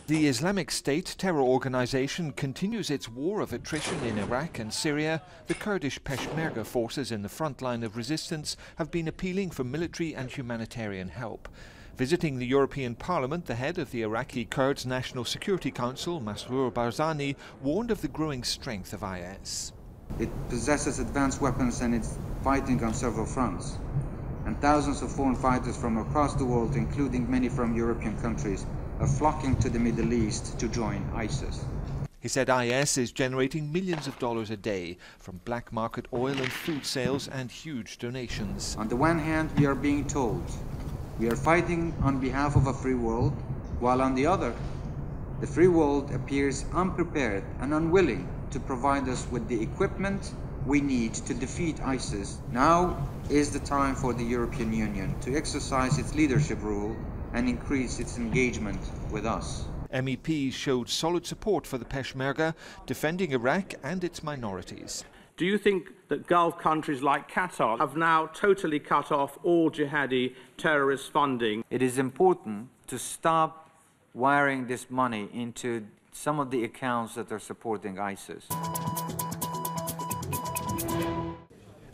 The Islamic State terror organization continues its war of attrition in Iraq and Syria. The Kurdish Peshmerga forces in the front line of resistance have been appealing for military and humanitarian help. Visiting the European Parliament, the head of the Iraqi Kurds National Security Council, Masrour Barzani, warned of the growing strength of IS. It possesses advanced weapons and it's fighting on several fronts. And thousands of foreign fighters from across the world, including many from European countries, are flocking to the Middle East to join ISIS. He said IS is generating millions of dollars a day from black market oil and food sales and huge donations. On the one hand, we are being told we are fighting on behalf of a free world, while on the other, the free world appears unprepared and unwilling to provide us with the equipment we need to defeat ISIS. Now is the time for the European Union to exercise its leadership role and increase its engagement with us. MEPs showed solid support for the Peshmerga, defending Iraq and its minorities. Do you think that Gulf countries like Qatar have now totally cut off all jihadi terrorist funding? It is important to stop wiring this money into some of the accounts that are supporting ISIS.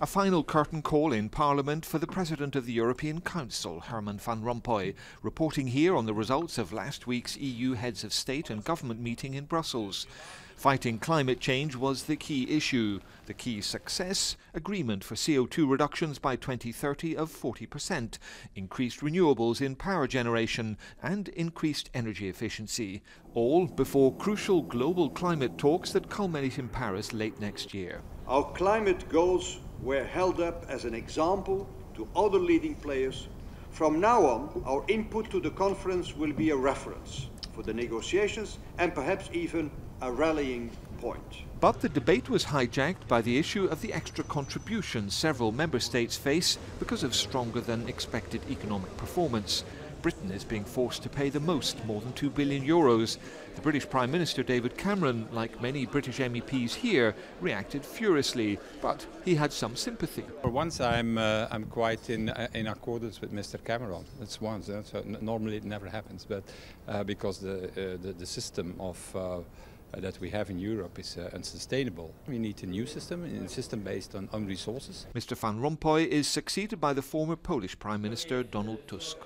A final curtain call in Parliament for the President of the European Council, Herman Van Rompuy, reporting here on the results of last week's EU Heads of State and Government meeting in Brussels. Fighting climate change was the key issue. The key success, agreement for CO2 reductions by 2030 of 40%, increased renewables in power generation and increased energy efficiency, all before crucial global climate talks that culminate in Paris late next year. Our climate goals were held up as an example to other leading players. From now on, our input to the conference will be a reference for the negotiations and perhaps even a rallying point. But the debate was hijacked by the issue of the extra contributions several member states face because of stronger than expected economic performance. Britain is being forced to pay the most, more than €2 billion. The British Prime Minister David Cameron, like many British MEPs here, reacted furiously, but he had some sympathy. For once I'm quite in accordance with Mr. Cameron. That's once, so normally it never happens, but because the system of that we have in Europe is unsustainable. We need a new system, a system based on resources. Mr. Van Rompuy is succeeded by the former Polish Prime Minister Donald Tusk.